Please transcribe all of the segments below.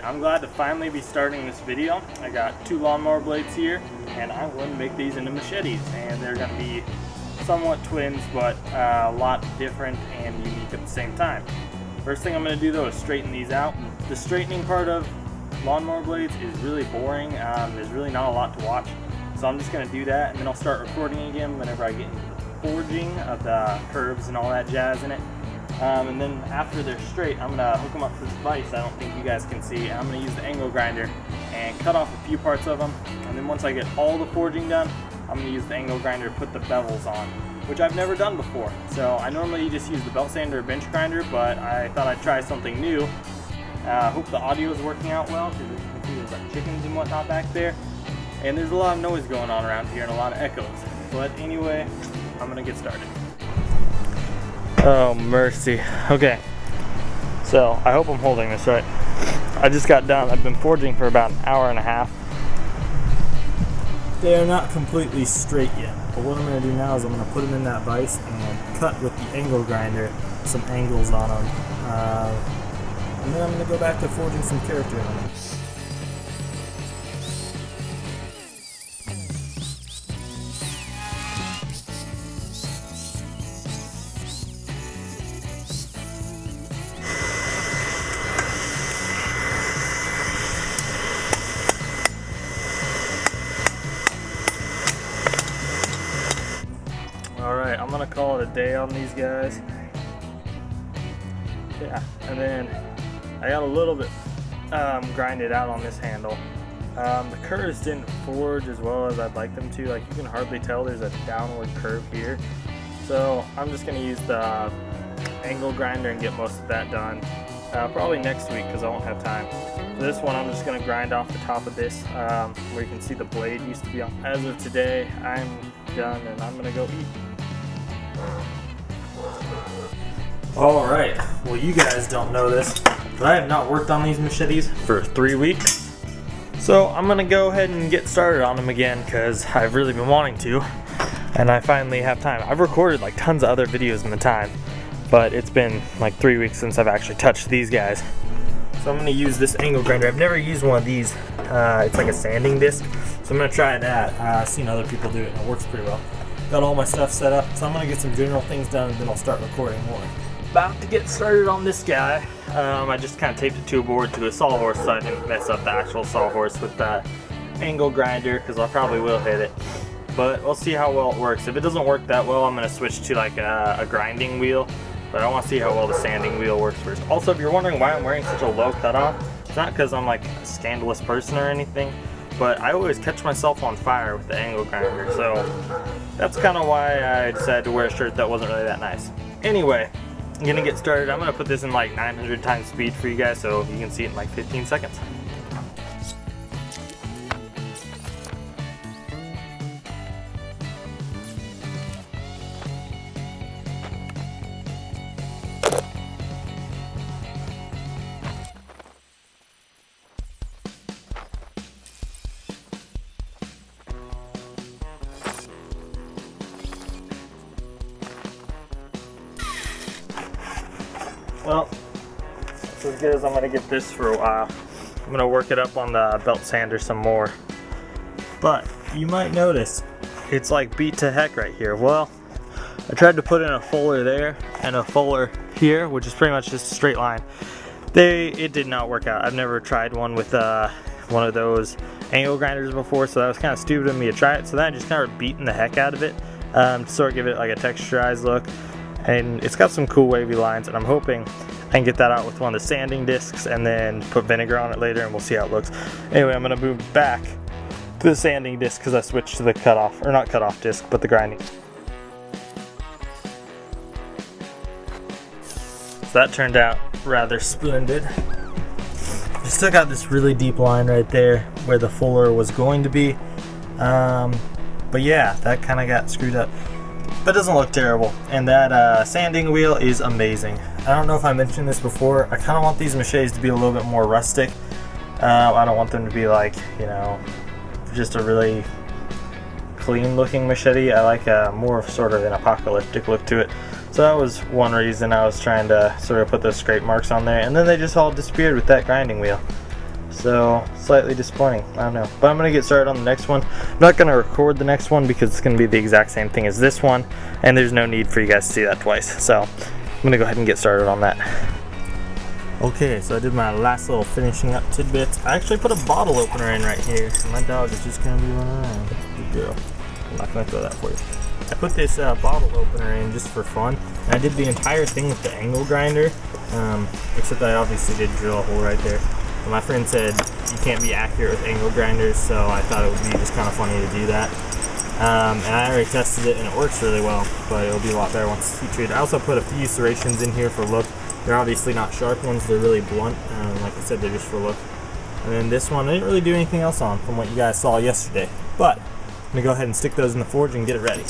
I'm glad to finally be starting this video. I got two lawnmower blades here, and I'm going to make these into machetes, and they're going to be somewhat twins, but a lot different and unique at the same time. First thing I'm going to do though is straighten these out. The straightening part of lawnmower blades is really boring. There's really not a lot to watch, so I'm just going to do that, and then I'll start recording again whenever I get into the forging of the curves and all that jazz in it. And then after they're straight, I'm going to hook them up to this vise I don't think you guys can see. I'm going to use the angle grinder and cut off a few parts of them. And then once I get all the forging done, I'm going to use the angle grinder to put the bevels on, which I've never done before. So I normally just use the belt sander or bench grinder, but I thought I'd try something new. Hope the audio is working out well, because as you can see there's like chickens and whatnot back there. And there's a lot of noise going on around here and a lot of echoes. But anyway, I'm going to get started. Oh mercy. Okay, so I hope I'm holding this right. I just got done. I've been forging for about an hour and a half. They are not completely straight yet, but what I'm going to do now is I'm going to put them in that vise and cut with the angle grinder some angles on them. And then I'm going to go back to forging some character on them. Alright, I'm gonna call it a day on these guys. Yeah, and then I got a little bit grinded out on this handle. The curves didn't forge as well as I'd like them to. Like, you can hardly tell there's a downward curve here. So I'm just gonna use the angle grinder and get most of that done. Probably next week, because I won't have time. For this one, I'm just gonna grind off the top of this, where you can see the blade used to be on. As of today, I'm done and I'm gonna go eat. Alright, well you guys don't know this, but I have not worked on these machetes for 3 weeks. So I'm gonna go ahead and get started on them again, because I've really been wanting to, and I finally have time. I've recorded like tons of other videos in the time, but it's been like 3 weeks since I've actually touched these guys. So I'm gonna use this angle grinder. I've never used one of these. It's like a sanding disc, so I'm gonna try that. I've seen other people do it and it works pretty well. Got all my stuff set up, so I'm gonna get some general things done and then I'll start recording more. About to get started on this guy. I just kind of taped it to a board to a sawhorse so I didn't mess up the actual sawhorse with the angle grinder, because I probably will hit it. But we'll see how well it works. If it doesn't work that well, I'm gonna switch to like a grinding wheel. But I want to see how well the sanding wheel works first. Also, if you're wondering why I'm wearing such a low cutoff, it's not because I'm like a scandalous person or anything, but I always catch myself on fire with the angle grinder, so that's kind of why I decided to wear a shirt that wasn't really that nice. Anyway, I'm gonna get started. I'm gonna put this in like 900 times speed for you guys so you can see it in like 15 seconds. Well, that's as good as I'm going to get this for a while. I'm going to work it up on the belt sander some more. But you might notice it's like beat to heck right here. Well, I tried to put in a fuller there and a fuller here, which is pretty much just a straight line. It did not work out. I've never tried one with one of those angle grinders before, so that was kind of stupid of me to try it. So then I just kind of beating the heck out of it to sort of give it like a texturized look. And it's got some cool wavy lines, and I'm hoping I can get that out with one of the sanding discs and then put vinegar on it later, and we'll see how it looks. Anyway, I'm going to move back to the sanding disc because I switched to the cutoff, or not cutoff disc, but the grinding. So that turned out rather splendid. I still got this really deep line right there where the fuller was going to be. But yeah, that kind of got screwed up. But it doesn't look terrible, and that sanding wheel is amazing. I don't know if I mentioned this before, I kind of want these machetes to be a little bit more rustic. I don't want them to be like, you know, just a really clean looking machete. I like more of sort of an apocalyptic look to it. So that was one reason I was trying to sort of put those scrape marks on there, and then they just all disappeared with that grinding wheel. So slightly disappointing, I don't know. But I'm gonna get started on the next one. I'm not gonna record the next one because it's gonna be the exact same thing as this one, and there's no need for you guys to see that twice. So I'm gonna go ahead and get started on that. Okay, so I did my last little finishing up tidbits. I actually put a bottle opener in right here. My dog is just gonna be running around. Good girl. I'm not gonna throw that for you. I put this bottle opener in just for fun. And I did the entire thing with the angle grinder, except I obviously did drill a hole right there. But my friend said you can't be accurate with angle grinders, so I thought it would be just kind of funny to do that. And I already tested it and it works really well, but it'll be a lot better once it's heat treated. I also put a few serrations in here for look. They're obviously not sharp ones, they're really blunt. Like I said, they're just for look. And then this one, I didn't really do anything else on from what you guys saw yesterday. But I'm gonna go ahead and stick those in the forge and get it ready.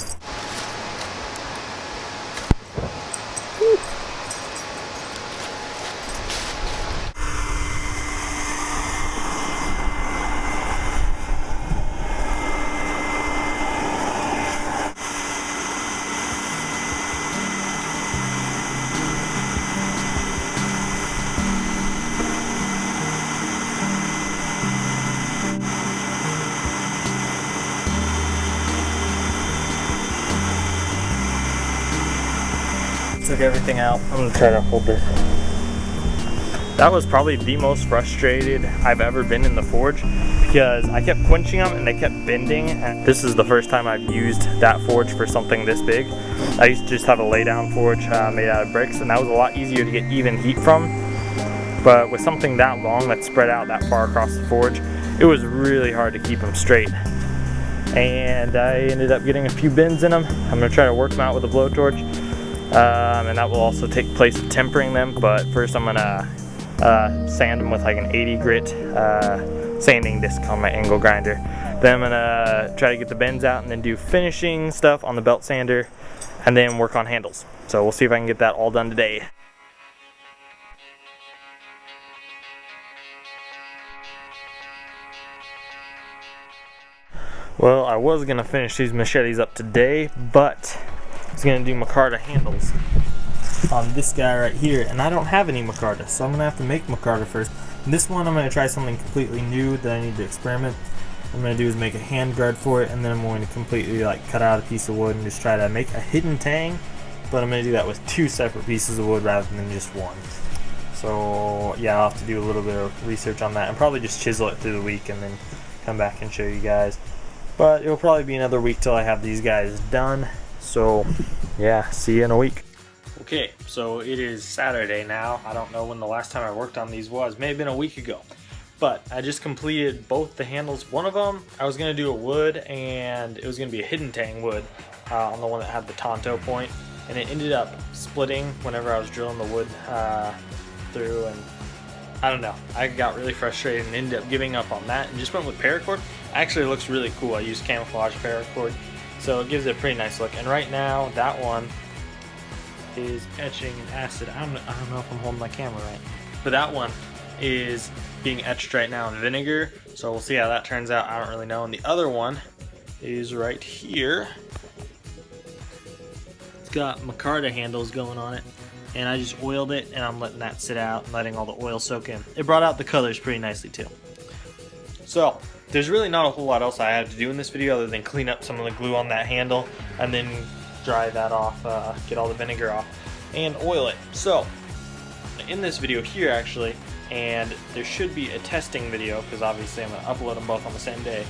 Took everything out. I'm gonna try to hold this. That was probably the most frustrated I've ever been in the forge because I kept quenching them and they kept bending. And this is the first time I've used that forge for something this big. I used to just have a lay down forge made out of bricks, and that was a lot easier to get even heat from. But with something that long that's spread out that far across the forge, it was really hard to keep them straight. And I ended up getting a few bends in them. I'm gonna try to work them out with a blowtorch. And that will also take place of tempering them, but first I'm gonna sand them with like an 80 grit sanding disc on my angle grinder. Then I'm gonna try to get the bends out and then do finishing stuff on the belt sander and then work on handles. So we'll see if I can get that all done today. Well, I was gonna finish these machetes up today, but I was gonna do micarta handles on this guy right here, and I don't have any micarta, so I'm gonna have to make micarta first. And this one I'm gonna try something completely new that I need to experiment. What I'm gonna do is make a hand guard for it, and then I'm going to completely like cut out a piece of wood and just try to make a hidden tang, but I'm gonna do that with two separate pieces of wood rather than just one. So yeah, I'll have to do a little bit of research on that and probably just chisel it through the week and then come back and show you guys. But it'll probably be another week till I have these guys done. So yeah, see you in a week. Okay, so it is Saturday now. I don't know when the last time I worked on these was. May have been a week ago. But I just completed both the handles. One of them, I was going to do a wood, and it was going to be a hidden tang wood on the one that had the Tonto point. And it ended up splitting whenever I was drilling the wood through. And I don't know. I got really frustrated and ended up giving up on that and just went with paracord. Actually, it looks really cool. I used camouflage paracord. So it gives it a pretty nice look. And right now, that one is etching in acid. I don't know if I'm holding my camera right. But that one is being etched right now in vinegar. So we'll see how that turns out. I don't really know. And the other one is right here. It's got micarta handles going on it. And I just oiled it, and I'm letting that sit out and letting all the oil soak in. It brought out the colors pretty nicely too. So there's really not a whole lot else I had to do in this video other than clean up some of the glue on that handle and then dry that off, get all the vinegar off, and oil it. So in this video here actually, and there should be a testing video because obviously I'm going to upload them both on the same day,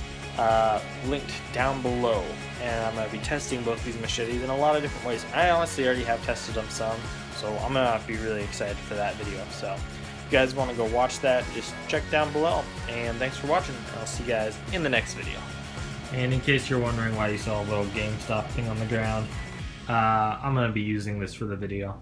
linked down below, and I'm going to be testing both these machetes in a lot of different ways. I honestly already have tested them some, so I'm going to be really excited for that video. So if you guys want to go watch that, just check down below. And thanks for watching. I'll see you guys in the next video. And in case you're wondering why you saw a little GameStop thing on the ground, I'm going to be using this for the video.